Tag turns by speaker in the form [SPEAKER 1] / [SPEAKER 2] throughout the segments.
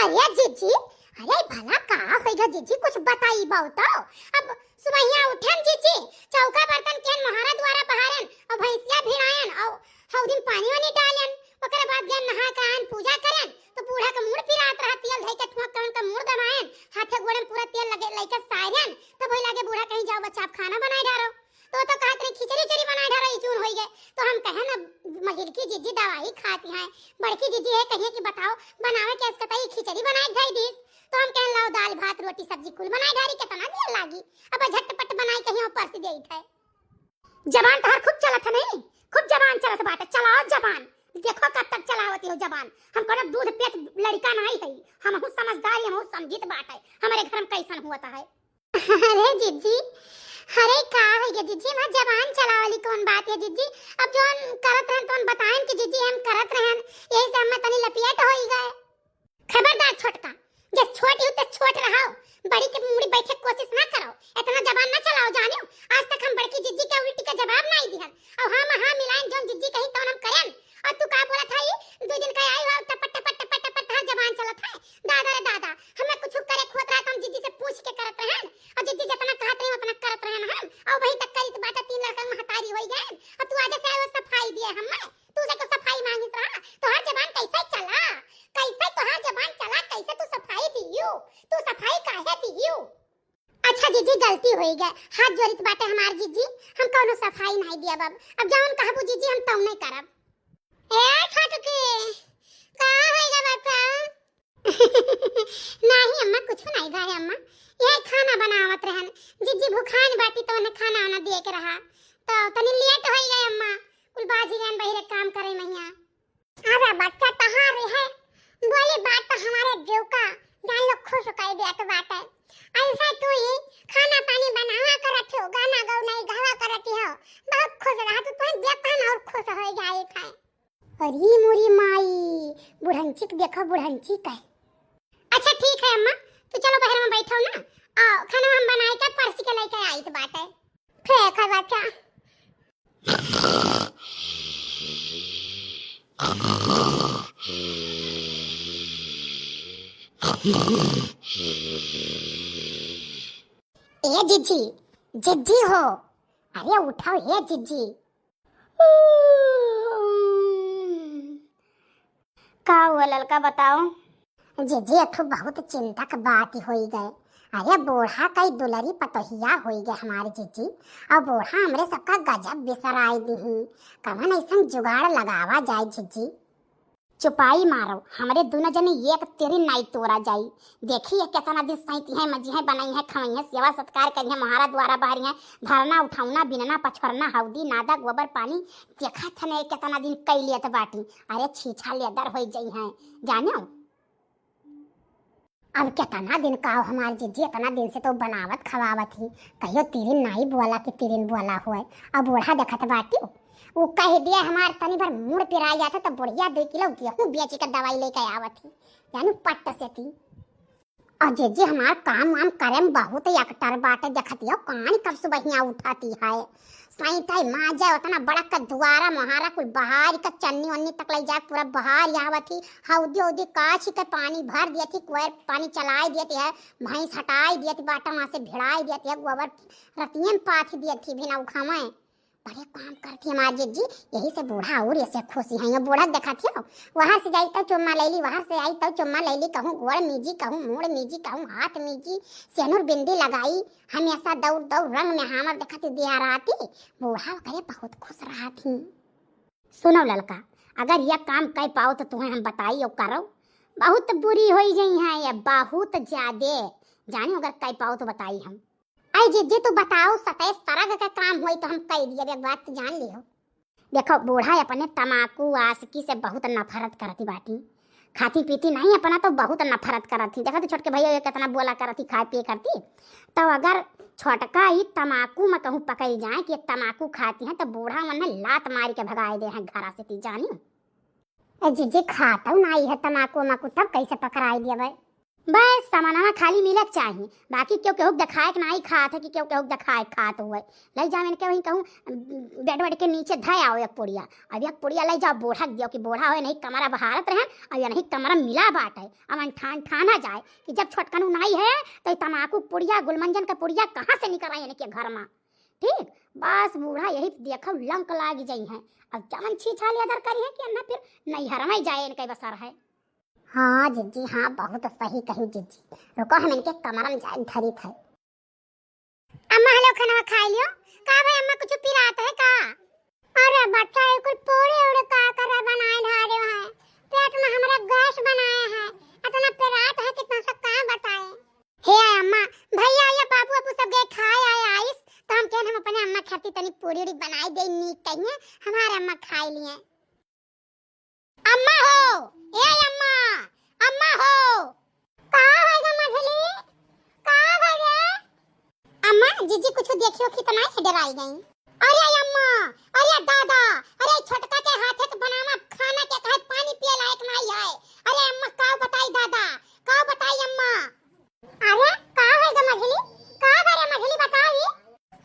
[SPEAKER 1] अरे जीजी, अरे भला का होइगा जीजी, कुछ बताई तो। अब सुबहिया उठन जीजी, चौका बर्तन केन मोहरा द्वारा बहारन और भैंसिया भिड़ायन और हौ दिन पानी वानी डालन, ओकरा बाद गन नहा कान पूजा करन तो बूढ़ा का मुंह पिरात रहा, तेल धइ के ठुक कवन का मुंह दबायन, हाथे गोड़े में पूरा तेल लगे लइका सायरन, तब होई लागे बूढ़ा कहीं जाओ बच्चा आप खाना बनाए डारो। तो कहत रहे खिचड़ी चरी बनाए डारो, इचून होई गए। तो हम कहे ना मगिलकी जीजी दवाई खाती हैं, बड़की जीजी है कहिए कि बताओ बनावे के कतई खिचड़ी बनाए धई दीस। तो हम कहन लाओ दाल भात रोटी सब्जी कुल बनाए डारी, कितना देर लागी, अब झटपट बनाई कहीं ऊपर से देई थे। जबान तोहर खूब चलत है नहीं, खूब जबान चलत बाटे, चलाओ जबान, देखो कब तक चलावती हो जबान। हम कोनो दूध पेट लड़का नहीं है, हम हूं समझदार, हम हूं समझित बाटे, हमारे घर में कैसन हुआ है। अरे जीजी, अरे का है ये जीजी, मैं जबान चलावली कौन बात है जीजी, अब जोन करत रहन तोन बताएं कि जीजी हम करत रहन, यही से हम तनी लपियट होई गए। खबरदार छोटका, जे छोटी हो तो छोट रहो, बड़ी के मुड़ी बैठे कोशिश ना करो, इतना जबान ना चलाओ जानियो। आज तक हम बड़की जीजी के उल्टी का जवाब नहीं दिहन, और हां मिलाएं जोन जीजी कहीं तो हम करन। और तू का बोला था, दो दिन का आई हो टपट टपट टपट टपट था जबान चलत है। दादा रे दादा, हमें कुछ करे खोत रहा तो हम जीजी से पूछ के करत रहन, और जीजी जितना कहत रहे उतना करत रहन हम, और वही तक करी तो बाटा 3 लड़का महतारी होई गए। और तू आजे से वो सफाई दिए हमें, तू से को सफाई मांगी रहा, तो हर जबान कैसे चला, कैसे तो हर जबान चला, कैसे तू सफाई दियो, तू सफाई काहे दियो। अच्छा जीजी गलती होई गए, हाथ जोड़ित बाटे हमार जीजी, हम कोनो सफाई नहीं दिया अब जौन कहबू जीजी हम तौ नहीं करब। ए छोटकी, का होइगा बापा? नहीं अम्मा कुछ नहीं भाई अम्मा, ये खाना बनावत रहन, जीजी भूखान बाटी तो उन्हें खाना आना दे के रहा, तो तनी लेट होई गए अम्मा, कुल बाजी रहन बहिरे काम करे मैया। अरे बच्चा कहां रे है, बोले बात तो हमारे देव का जान लो खुश कर दिया तो बात है। ऐसा तू ही खाना पानी बनावा करत हो, गाना गाओ नहीं गावा करती हो, बहुत खुश रहा तो देखन और खुश हो जाए था। अरे मोरी माई, बुढ़ंची देखो बुढ़ंची का। अच्छा ठीक है अम्मा, तो चलो बाहर में बैठो ना, आओ खाना हम बनाए के परसी के लेके आई तो बात है। फेंक है बच्चा। ए जीजी, जीजी हो, अरे उठाओ ये जीजी। का हुआ ललका बताओ। जीजी अठो बहुत चिंता का बात ही होई गए, अरे बूढ़ा कई दुलरी पतोहिया होई गए हमारे जीजी, और बूढ़ा हमरे सबका गजब बिसराई दी, कवन ऐसा जुगाड़ लगावा जाए जीजी। चुपाई मारो, हमारे दोनों जने एक तेरी नाई तोड़ा जाई, देखिए कितना दिन सैती है मजी है बनाई है खवाई है, सेवा सत्कार करी है, महारा द्वारा बाहरी है, धरना उठाउना बिनना पछरना हौदी नादा गोबर पानी देखा था नहीं कितना दिन कई लिया तो बाटी। अरे छीछा लेदर हो जाई है जानो। अब कितना दिन का हमारे जीजी इतना दिन से तो बनावत खवावत ही, कहियो तिरिन नहीं बोला कि तिरिन बोला हुआ, अब बूढ़ा देखत बाटी वो कह दिया हमार तनी भर मुड़ पिरा जाता तो बढ़िया 2 किलो गेहूं बेच के दवाई लेके आवत थी, यानी पट्ट से थी। और जीजी हमार काम वाम करे में बहुत एकटर बाटे, देखती हो कान कब सुबहिया उठाती है, सही टाइ माजा उतना बड़ा का दुआरा महारा कुल बहार का चन्नी वन्नी तक ले जा पूरा बहार आवत थी, हौदी हौदी काछ के पानी भर दिए थी, कुएं पानी चलाई दिए है, भैंस हटाई दिए थी बाटा वहां से भिड़ाई दिए थी, गोबर रतियन पाथ दिए थी बिना उखावे, बड़े काम करती हमारी जीजी, यही से बूढ़ा और ऐसे खुशी है। ये बूढ़ा देखा थी वहां से जाई तो चुम्मा ले ली, वहां से आई तो चुम्मा ले ली, कहूं गोड़ मीजी कहूं मुड़ मीजी कहूं हाथ मीजी, सेनुर बिंदी लगाई, हमेशा दौड़ दौड़ रंग में हमर देखती दिया रहती, बूढ़ा करे बहुत खुश रहा थी। सुनो ललका, अगर यह काम कर पाओ तो तुम्हें हम बताई और करो, बहुत बुरी हो गई है ये बहुत ज्यादा, जानी अगर कर पाओ तो बताई हम। आई जीजी तो बताओ 27 तरह का काम हुई तो हम कह दिए, एक बात तो जान लियो। देखो बूढ़ा अपने तमाकू आसकी से बहुत नफरत करती बाटी, खाती पीती नहीं अपना तो बहुत नफरत करती, देखो तो छोटके भैया कितना बोला करती खाए पिए करती, तो अगर छोटका ही तमाकू में कहूँ पकड़ जाए कि तमाकू खाती हैं तो बूढ़ा मन लात मार के भगाए दे हैं घर से ती जानी। जीजी खाता नहीं है तमाकू माकू तब कैसे पकड़ाई दिया भाई, बस सामाना खाली मिलक चाहिए, बाकी क्यों केहू देखाए के नहीं खात है कि क्यों केहू देखाए खात हुए। ले जा मैंने वहीं कहूँ बेड बेड के नीचे धय आओ एक पुड़िया, अब एक पुड़िया ले जाओ बोढ़ा दियो कि बोढ़ा हो नहीं कमरा बहारत रहे और या नहीं कमरा मिला बाट है। अब ठान ठाना जाए कि जब छोटकनू नहीं है तो तमाकू पुड़िया गुलमंजन का पुड़िया कहाँ से निकल आई के घर में। ठीक बस बूढ़ा यही देखो लंक लाग जाई है। अब जमन छीछा ले अदर करी है कि अन्ना फिर नैहर में जाए इनके बसर है। हाँ जिज्जी हाँ बहुत सही कही जिज्जी, रुको हम इनके कमरा में जाए धरी थे। अम्मा हेलो खाना खा लियो का भाई? अम्मा कुछ पिलाता है का? अरे बच्चा कुल पोड़े ओड़े का कर बनाए ढारे है, पेट में हमरा गैस बनाए है, इतना पेरात है कितना सब का बताए। हे अम्मा भैया या बाबू अबू सब गए खाए आए आइस तो हम कहन हम अपने अम्मा खाती तनी पूरी उड़ी बनाई दे नीक कहिए हमारे अम्मा खाई लिए। अम्मा हो ए अम्मा, अम्मा हो का होगा मझली का भगे? अम्मा जीजी कुछ देखियो कितना ही डराई गई। अरे अम्मा अरे दादा अरे छोटका के हाथे के बनावा खाना के कहे पानी पिए लायक नहीं है। अरे अम्मा का बताई दादा का बताई अम्मा? अरे का होगा मझली का भरे मझली बताई?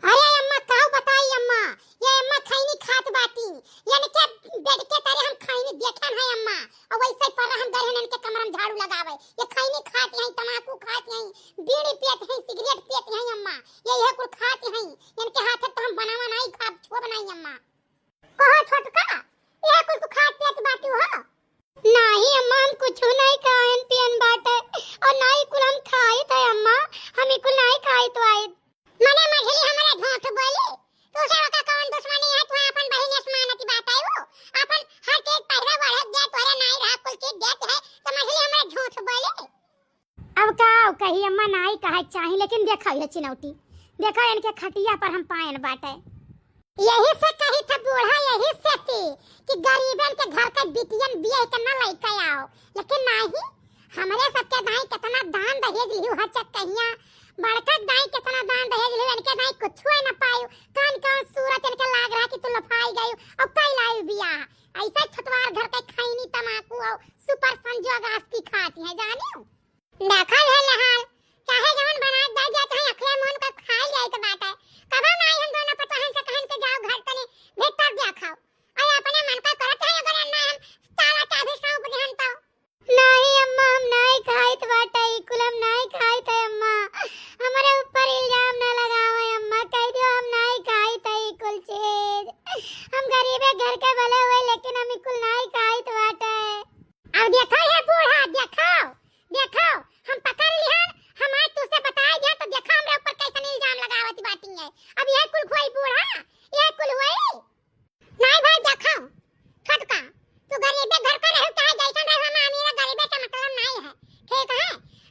[SPEAKER 1] अरे अम्मा का बताई अम्मा? ये अम्मा खैनी खात बाटी यानी के बेड के तारे हम खैनी देखन है अम्मा और वैसे पर हम गरहन के कमरा में झाड़ू लगावे ये खैनी खात है तमाकू खात है बीड़ी पियत है सिगरेट पियत है अम्मा ये कुल खात है इनके हाथ तो हम बनावा नहीं खाब छो बनाई अम्मा। कहो छोटका ये कुल तू खात पियत बाटी हो? नहीं अम्मा हम कुछ नहीं खाएन पियन बाटे और नहीं कुल हम खाई थे अम्मा, हम कुल नहीं खाई तो आई मने मझली हमारे झूठ बोली तो से का कौन दुश्मनी है? तू अपन बहिन असमानती बात है वो अपन हर के पहरा बढ़ दे तोरे नहीं रहा कुल के देत है तो मझली हमारे झूठ बोले। अब का कही अम्मा नहीं कहे चाहे लेकिन देखा ये चिनौती देखा इनके खटिया पर हम पायन बाटे यही से कही था बूढ़ा यही से थी कि गरीबन के घर के बिटियन बियाह करना लइका आओ, लेकिन नहीं हमरे सबके दाई कितना दान दहेज लियो हचक कहिया बड़का दाई कितना दान दहेज लियो इनके दाई कुछ ना पायो कान कान सूरत इनके लाग रहा कि तू लफाई गई और कई लाई बियाह ऐसा छतवार घर के खैनी तमाकू और सुपर संजोग आस्ती खाती है जानियो देखा है लहाल चाहे जवन बना दे जाते हैं अखले मन का खा जाए तो बात है कब नहीं हम दोनों पता है से कहन के जाओ घर तने भीतर जा खाओ अरे अपने मन का करत है अगर ना हम ताला चाबी सौंप देहन तो नहीं अम्मा हम नहीं खाई तो बात है कुलम नहीं खाई थे अम्मा हमारे ऊपर इल्जाम ना लगाओ अम्मा कह दियो हम नहीं खाई थे कुल चीज हम गरीब है घर के भले हुए लेकिन हम कुल नहीं खाई तो बात है। अब देखा है बूढ़ा देखाओ देखाओ हम पकड़ लिहन हम आज तुझसे बताया गया तो देखा हमरे ऊपर कैसे इल्जाम लगावत बाटी है। अब ये कुल खोई बूढ़ा ये कुल हुई नहीं भाई देखाओ छटका तू गरीब घर का रह चाहे जैसा रह हम अमीर गरीब का मतलब नहीं है ठीक है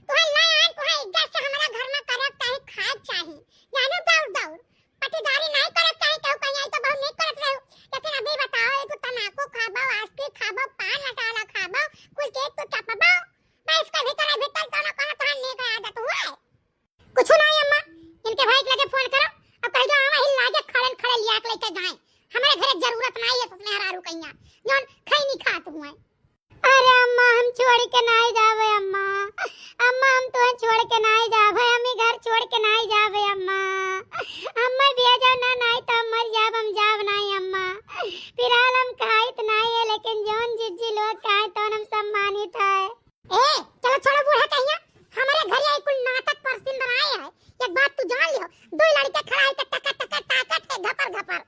[SPEAKER 1] तू ना आन तू इज्जत से हमारा घर में करब चाहे खाद चाहे जानो दौड़ दौड़ पटीदारी नहीं करब चाहे कहू कहीं तो बहुत नहीं करत रहू लेकिन अभी बताओ एक तमाकू खाबो आस्ती खाबो पान मसाला खाबो कुल केक तो चपबो मैं इसका भीतर भीतर दोनों कोनो तहन नहीं का आदत हुआ है कुछ नहीं अम्मा इनके भाई लगे फोन करो अब कह दो हम ही लागे खड़न खड़े लिया के लेके जाएं हमारे घर जरूरत नहीं है ससने हरारू कहिया जोन खैनी खात हुए। अरे अम्मा हम छोड़ के नहीं जावे अम्मा अम्मा हम तो छोड़ के नहीं जावे हम घर छोड़ के नहीं जावे अम्मा अम्मा दिया जाओ ना नहीं तो मर जाब हम जाब नहीं अम्मा फिलहाल हम खाइत नहीं है लेकिन जोन जिज्जी लोग खाए तो हम सम्मानित है। ए चलो छोड़ो बूढ़ा कहिया हमारे घर आई कुल नाटक परसिन बनाए है एक बात तू जान लियो दो लड़के खड़ा है टक टक टक ताकत के घपर घपर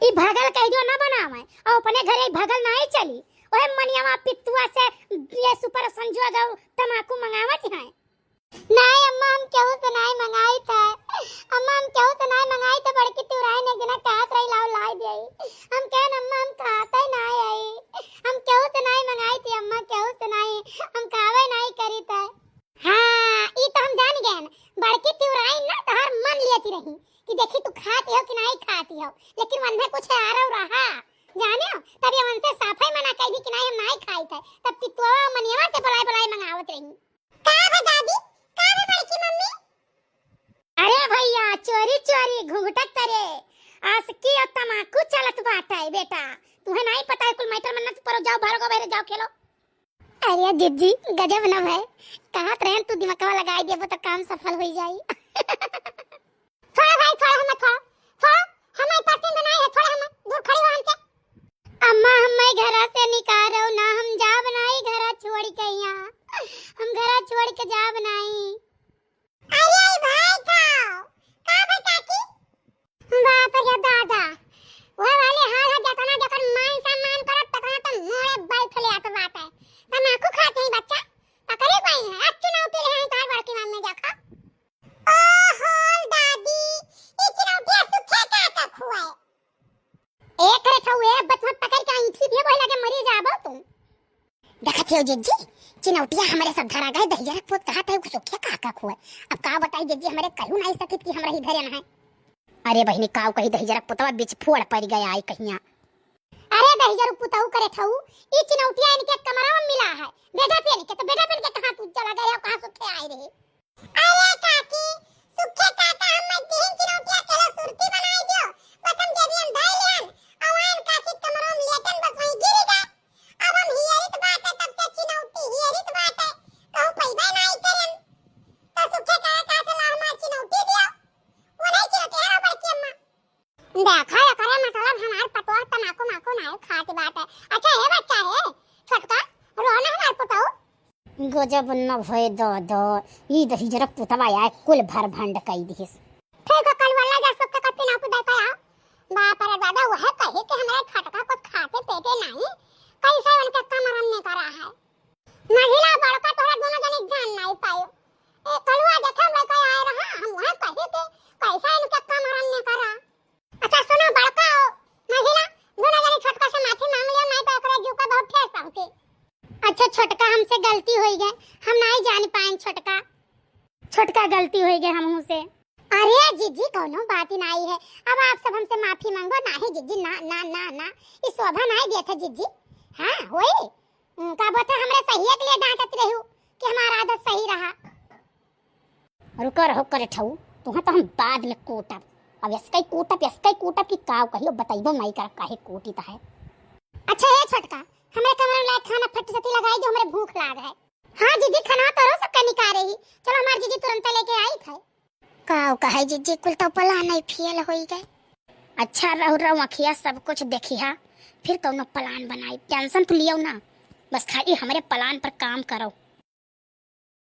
[SPEAKER 1] ई भगल कह दियो ना बनावे और अपने घरे भगल नहीं चली ओए मनियावा पित्तुआ से ये सुपर संजोग तमाकू मंगावत है। नहीं अम्मा हम केहू से नहीं मंगाई था अम्मा हम केहू से नहीं मंगाई तो बड़की तुराई ने गिना कहत रही लाओ लाई देई हम कहन अम्मा हम खाते नहीं आई हम केहू से नहीं मंगाई थी अम्मा केहू से नहीं हम खावे नहीं करी था। हां ई तो हम जान गए बड़की तुराई ना तो हर मन लेती रही कि देखी तू खाती हो कि नहीं खाती हो लेकिन मन में कुछ आ रहा जाने हो तब ये मन से साफाई मना कह दी कि नहीं हम नहीं खाई थे तब पितुआ मनियावा से बुलाई बुलाई मंगावत रही का है दादी का है बड़की मम्मी? अरे भैया चोरी चोरी घुंघटक करे आसकी और तमाकू चलत बाटा है बेटा तुम्हें नहीं पता है कुल मैटर मन्नत पर जाओ भर को बहरे जाओ खेलो। अरे जीजी गजब न भाई, कहा ट्रेन तू दिमाग लगाई देबो तो काम सफल हो जाई। थोड़ा भाई थोड़ा हम थोड़ा थोड़ा हमारे पास बनाए है, थोड़ा हम दूर खड़ी हो हमसे। अम्मा हमें घर से निकालो ना, हम जा बनाई घर छोड़ के, यहाँ हम घर छोड़ के जा बनाई। अरे भाई खाओ का बता की बाप रे दादा, वो वाले हाल है जतना जकर मान सम्मान करत तकना तो मोड़े बैठ ले आत बात है। तमाकू खाते हैं बच्चा पकड़े गए हैं, अब चुनाव पे रहे हैं तार बड़की मां में जाखा। ओहो दादी ई चुनौती सुखे का तक हुआ है। एक रे छुए बत मत पकड़ के इंठी भी बोल लगे मरी जाबो तुम। देखत हो जीजी चिनौतिया हमारे सब धरा गए, दहिया पोत कहा था सुखे का का हुआ। अब का बताई जीजी हमारे कहू नहीं सकित कि हमरा इधर ना है। अरे बहिनी काव कही दहिजरा पुतवा बीच फोड़ पड़ गया आई कहिया। अरे दहिजरा पुतऊ करे थऊ ई चिनौतिया इनके कमरा में मिला है, बेटा पेन के तो बेटा पेन के कहां तू चला गया, कहां सुखे आए रहे। अरे काकी सुखे काका हम तीन चिनौतिया केला सुरती बनाई दियो, बस हम जब हम धाई लेन अवान काकी कमरा में लेटन बस वहीं गिर गया। अब हम हियरित बात है तब से चिनौती हियरित बात है कहूं पैदा नहीं करन तो सुखे काका से हमार चिनौती दियो वो नहीं चिनौती है बड़की अम्मा। देखा या करे मतलब हमार पतवा तमाकू माकू ना खाती बात है। अच्छा है बच्चा है छोटका रोना हमार पुतऊ गजब न भय दो ई दही जरा पुतवा आए कुल भर भंड कई दिस। ठीक है कल वाला जा सब का तमाकू देता है बाप रे दादा वो है कहे कि हमारे खटका को खाते पेटे नहीं कैसे उनके कमरन ने करा है। महिला बड़का तोरा दोनों जने जान नहीं पायो ए कलवा देखा मैं कोई आए रहा हम वहां कहे थे कैसा इनके कमरन ने करा। अच्छा सुनो बड़का हो महिला दोनों जने छोटका से माफी मांग लियो नहीं तो एकरा जू का बहुत ठेस पहुंचे। अच्छा छोटका हमसे गलती हो गई, हम नहीं जान पाए छोटका गलती हो गई हमसे। अरे जीजी कोनो बात ही नहीं है, अब आप सब हमसे माफी मांगो ना ही जीजी ना ना ना ना इस शोभा नहीं देता जीजी। हां होई का बता हमरे सही के लिए डांटत रहू कि हमारा आदत सही रहा। रुको रहो करे ठऊ तुहा तो हम बाद में कोटब, अब यसकई कोटब की काव कहियो बताइबो मई कर काहे कोटी ता है। अच्छा है छोटका हमरे कमरे में खाना फट सती लगाई जो हमरे भूख लाग है। हां जीजी खाना तो रो सब निका रही, चलो हमार जीजी तुरंत लेके आई थे। काव कहे जीजी कुल तो प्लान नहीं फेल होई गए। अच्छा रहू अखिया सब कुछ देखिया फिर कौनो प्लान बनाई, टेंशन तो लियो ना, बस खाली हमरे प्लान पर काम करो।